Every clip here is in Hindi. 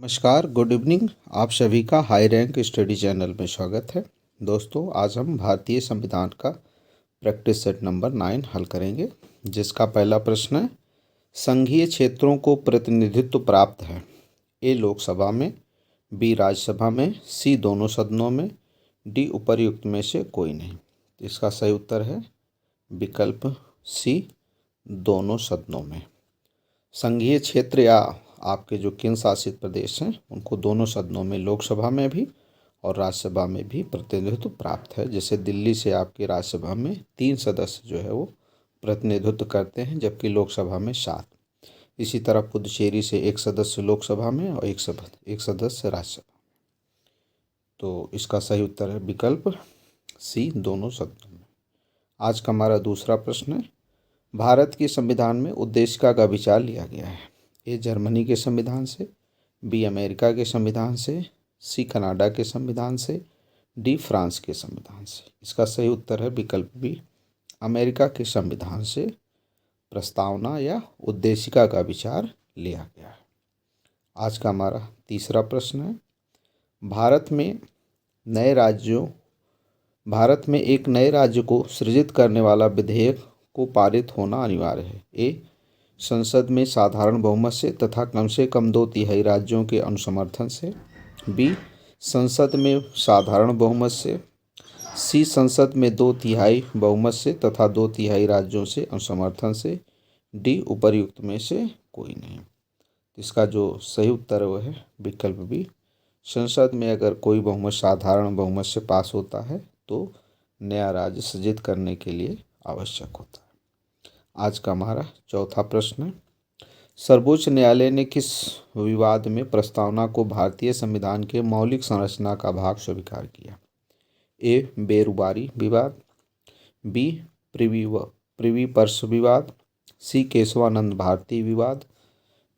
नमस्कार, गुड इवनिंग। आप सभी का हाई रैंक स्टडी चैनल में स्वागत है। दोस्तों, आज हम भारतीय संविधान का प्रैक्टिस सेट नंबर 9 हल करेंगे, जिसका पहला प्रश्न है, संघीय क्षेत्रों को प्रतिनिधित्व प्राप्त है। ए लोकसभा में, बी राज्यसभा में, सी दोनों सदनों में, डी उपर्युक्त में से कोई नहीं। इसका सही उत्तर है विकल्प सी, दोनों सदनों में। संघीय क्षेत्र या आपके जो केंद्र शासित प्रदेश हैं उनको दोनों सदनों में, लोकसभा में भी और राज्यसभा में भी प्रतिनिधित्व प्राप्त है। जैसे दिल्ली से आपकी राज्यसभा में 3 सदस्य जो है वो प्रतिनिधित्व करते हैं, जबकि लोकसभा में 7। इसी तरह पुदुचेरी से 1 सदस्य लोकसभा में और 1 सदस्य राज्यसभा। तो इसका सही उत्तर है विकल्प सी, दोनों सदनों में। आज का हमारा दूसरा प्रश्न है, भारत के संविधान में उद्देशिका का विचार लिया गया है। ए जर्मनी के संविधान से, बी अमेरिका के संविधान से, सी कनाडा के संविधान से, डी फ्रांस के संविधान से। इसका सही उत्तर है विकल्प बी, अमेरिका के संविधान से प्रस्तावना या उद्देशिका का विचार लिया गया है। आज का हमारा तीसरा प्रश्न है, भारत में एक नए राज्य को सृजित करने वाला विधेयक को पारित होना अनिवार्य है। ए संसद में साधारण बहुमत से तथा कम से कम 2/3 राज्यों के अनुसमर्थन से, बी संसद में साधारण बहुमत से, सी संसद में 2/3 बहुमत से तथा 2/3 राज्यों से अनुसमर्थन से, डी उपर्युक्त में से कोई नहीं। इसका जो सही उत्तर है वो है विकल्प बी, संसद में अगर कोई बहुमत साधारण बहुमत से पास होता है तो नया राज्य सृजित करने के लिए आवश्यक होता है। आज का हमारा चौथा प्रश्न है, सर्वोच्च न्यायालय ने किस विवाद में प्रस्तावना को भारतीय संविधान के मौलिक संरचना का भाग स्वीकार किया। ए बेरुबारी विवाद, बी प्रिवी पर्स विवाद, सी केशवानंद भारती विवाद,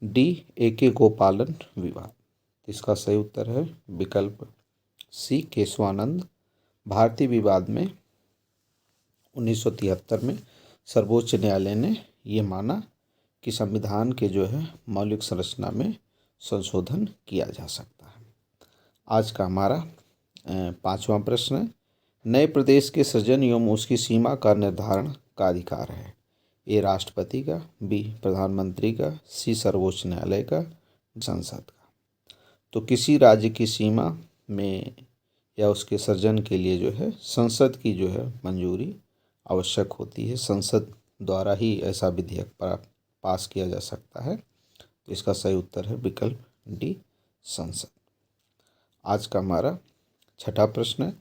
डी ए.के. गोपालन विवाद। इसका सही उत्तर है विकल्प सी, केशवानंद भारती विवाद में 1973 में सर्वोच्च न्यायालय ने ये माना कि संविधान के जो है मौलिक संरचना में संशोधन किया जा सकता है। आज का हमारा पांचवा प्रश्न है, नए प्रदेश के सृजन एवं उसकी सीमा का निर्धारण का अधिकार है। ए राष्ट्रपति का, बी प्रधानमंत्री का, सी सर्वोच्च न्यायालय का, संसद का। तो किसी राज्य की सीमा में या उसके सृजन के लिए जो है संसद की जो है मंजूरी आवश्यक होती है। संसद द्वारा ही ऐसा विधेयक पास किया जा सकता है। तो इसका सही उत्तर है विकल्प डी, संसद। आज का हमारा छठा प्रश्न है,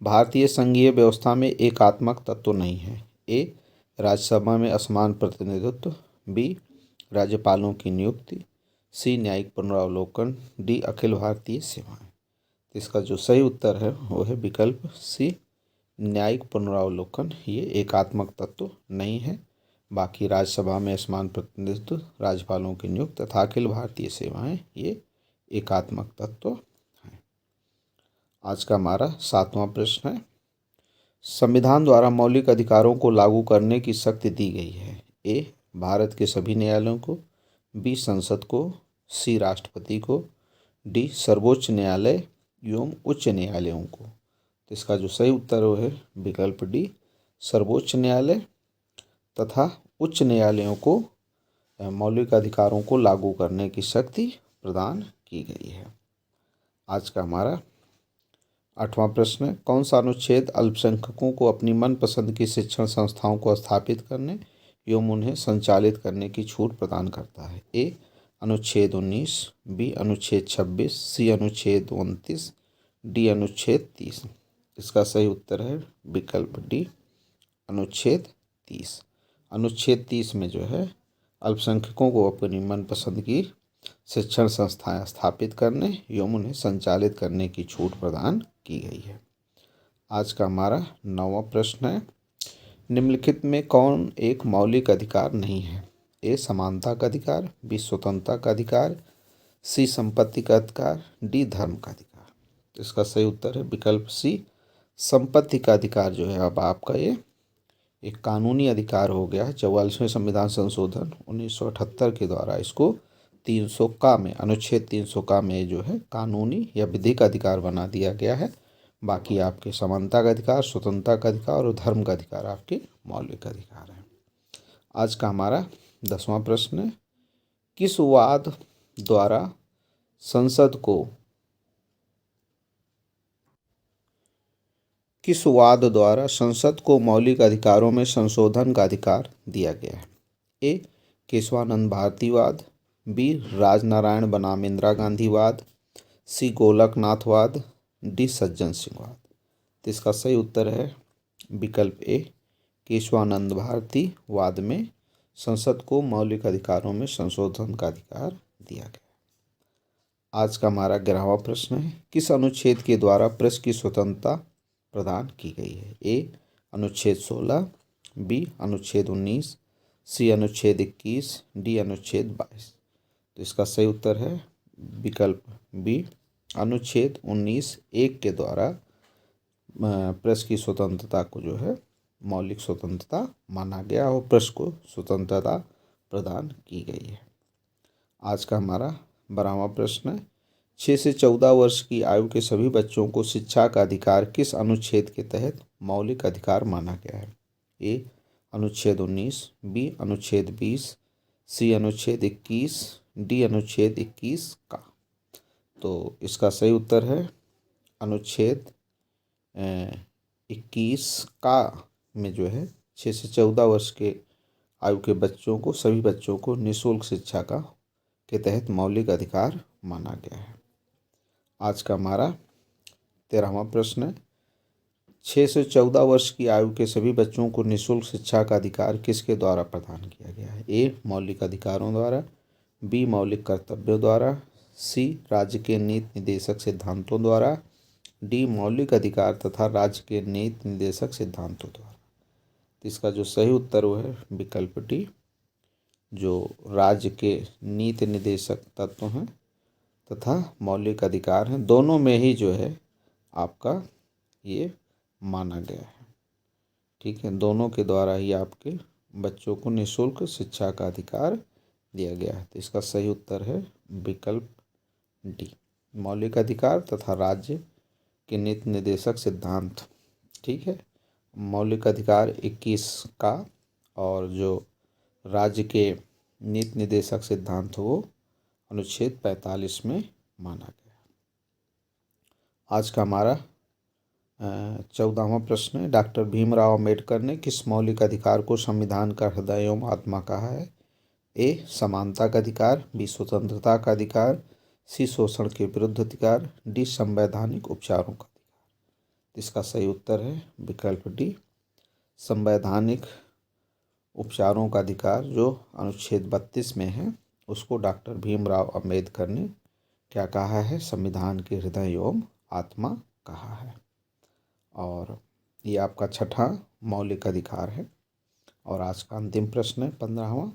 भारतीय संघीय व्यवस्था में एकात्मक तत्व नहीं है। ए राज्यसभा में असमान प्रतिनिधित्व, बी राज्यपालों की नियुक्ति, सी न्यायिक पुनरावलोकन, डी अखिल भारतीय सेवाएं। इसका जो सही उत्तर है वो है विकल्प सी, न्यायिक पुनरावलोकन। ये एकात्मक तत्व नहीं है। बाकी राज्यसभा में असमान प्रतिनिधित्व, राज्यपालों की नियुक्ति तथा अखिल भारतीय सेवाएं ये एकात्मक तत्व हैं। आज का हमारा सातवां प्रश्न है, संविधान द्वारा मौलिक अधिकारों को लागू करने की शक्ति दी गई है। ए भारत के सभी न्यायालयों को, बी संसद को, सी राष्ट्रपति को, डी सर्वोच्च न्यायालय एवं उच्च न्यायालयों को। तो इसका जो सही उत्तर वो है विकल्प डी, सर्वोच्च न्यायालय तथा उच्च न्यायालयों को मौलिक अधिकारों को लागू करने की शक्ति प्रदान की गई है। आज का हमारा आठवां प्रश्न है, कौन सा अनुच्छेद अल्पसंख्यकों को अपनी मनपसंद की शिक्षण संस्थाओं को स्थापित करने एवं उन्हें संचालित करने की छूट प्रदान करता है। ए अनुच्छेद 19, बी अनुच्छेद 26, सी अनुच्छेद 29, डी अनुच्छेद 30। इसका सही उत्तर है विकल्प डी, अनुच्छेद 30। अनुच्छेद 30 में जो है अल्पसंख्यकों को अपनी मनपसंद की शिक्षण संस्थाएं स्थापित करने एवं उन्हें संचालित करने की छूट प्रदान की गई है। आज का हमारा 9वां प्रश्न है, निम्नलिखित में कौन एक मौलिक अधिकार नहीं है। ए समानता का अधिकार, बी स्वतंत्रता का अधिकार, सी संपत्ति का अधिकार, डी धर्म का अधिकार। तो इसका सही उत्तर है विकल्प सी, संपत्ति का अधिकार जो है अब आपका ये एक कानूनी अधिकार हो गया है। 44वें संविधान संशोधन 1978 के द्वारा इसको 300 का में, अनुच्छेद 300 का में जो है कानूनी या विधिक अधिकार बना दिया गया है। बाकी आपके समानता का अधिकार, स्वतंत्रता का अधिकार और धर्म का अधिकार आपके मौलिक अधिकार हैं। आज का हमारा 10वां प्रश्न है, किस वाद द्वारा संसद को मौलिक अधिकारों में संशोधन का अधिकार दिया गया है? ए. केशवानंद भारतीवाद, बी. राजनारायण बनाम इंदिरा गांधीवाद, सी. गोलकनाथवाद, डी. सज्जन सिंहवाद। तो इसका सही उत्तर है विकल्प ए, केशवानंद भारतीवाद में संसद को मौलिक अधिकारों में संशोधन का अधिकार दिया गया। आज का हमारा 11वां प्रश्न है, किस अनुच्छेद के द्वारा प्रेस की स्वतंत्रता प्रदान की गई है? ए. अनुच्छेद 16, बी. अनुच्छेद 19, सी. अनुच्छेद 21, डी. अनुच्छेद 22। तो इसका सही उत्तर है विकल्प बी, अनुच्छेद 19(1) के द्वारा प्रेस की स्वतंत्रता को जो है मौलिक स्वतंत्रता माना गया और प्रेस को स्वतंत्रता प्रदान की गई है। आज का हमारा 12वां प्रश्न है, 6 से 14 वर्ष की आयु के सभी बच्चों को शिक्षा का अधिकार किस अनुच्छेद के तहत मौलिक अधिकार माना गया है? ए. अनुच्छेद 19, बी. अनुच्छेद 20, सी. अनुच्छेद 21, डी. अनुच्छेद 21 का। तो इसका सही उत्तर है अनुच्छेद 21 का में जो है 6 से 14 वर्ष के आयु के बच्चों को, सभी बच्चों को निःशुल्क शिक्षा के तहत मौलिक अधिकार माना गया है। आज का हमारा 13वां प्रश्न है, 6 से 14 वर्ष की आयु के सभी बच्चों को निःशुल्क शिक्षा का अधिकार किसके द्वारा प्रदान किया गया है? ए. मौलिक अधिकारों द्वारा, बी. मौलिक कर्तव्यों द्वारा, सी. राज्य के नीति निदेशक सिद्धांतों द्वारा, डी. मौलिक अधिकार तथा राज्य के नीति निदेशक सिद्धांतों द्वारा। तो इसका जो सही उत्तर वो है विकल्प डी, जो राज्य के नीति निदेशक तत्व हैं तथा मौलिक अधिकार हैं, दोनों में ही जो है आपका ये माना गया है। ठीक है, दोनों के द्वारा ही आपके बच्चों को निःशुल्क शिक्षा का अधिकार दिया गया है। तो इसका सही उत्तर है विकल्प डी, मौलिक अधिकार तथा राज्य के नीति निदेशक सिद्धांत। ठीक है, मौलिक अधिकार 21 का और जो राज्य के नीति निदेशक सिद्धांत वो अनुच्छेद 45 में माना गया। आज का हमारा 14वां प्रश्न है, डॉक्टर भीमराव अंबेडकर ने किस मौलिक अधिकार को संविधान का हृदय एवं आत्मा कहा है? ए. समानता का अधिकार, बी. स्वतंत्रता का अधिकार, सी. शोषण के विरुद्ध अधिकार, डी. संवैधानिक उपचारों का अधिकार। इसका सही उत्तर है विकल्प डी, संवैधानिक उपचारों का अधिकार जो अनुच्छेद 32 में है, उसको डॉक्टर भीमराव अंबेडकर ने क्या कहा है? संविधान के हृदय एवं आत्मा कहा है। और ये आपका 6ठा मौलिक अधिकार है। और आज का अंतिम प्रश्न है 15वां,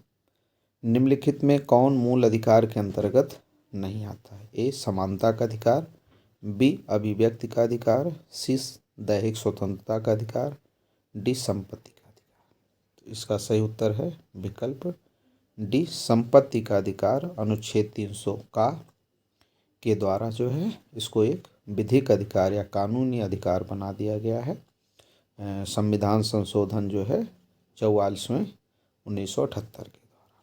निम्नलिखित में कौन मूल अधिकार के अंतर्गत नहीं आता है? ए. समानता का अधिकार, बी. अभिव्यक्ति का अधिकार, सी. दैहिक स्वतंत्रता का अधिकार, डी. संपत्ति का अधिकार। तो इसका सही उत्तर है विकल्प डी, संपत्ति का अधिकार। अनुच्छेद 300 का के द्वारा जो है इसको एक विधिक अधिकार या कानूनी अधिकार बना दिया गया है। संविधान संशोधन जो है 44वें 1978 के द्वारा।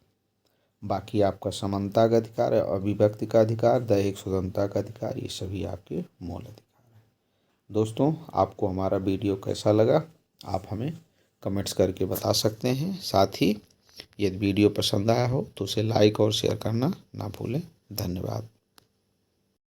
बाकी आपका समानता का अधिकार, अभिव्यक्ति का अधिकार, दैहिक स्वतंत्रता का अधिकार, ये सभी आपके मूल अधिकार हैं। दोस्तों, आपको हमारा वीडियो कैसा लगा आप हमें कमेंट्स करके बता सकते हैं। साथ ही यदि वीडियो पसंद आया हो तो उसे लाइक और शेयर करना ना भूलें। धन्यवाद।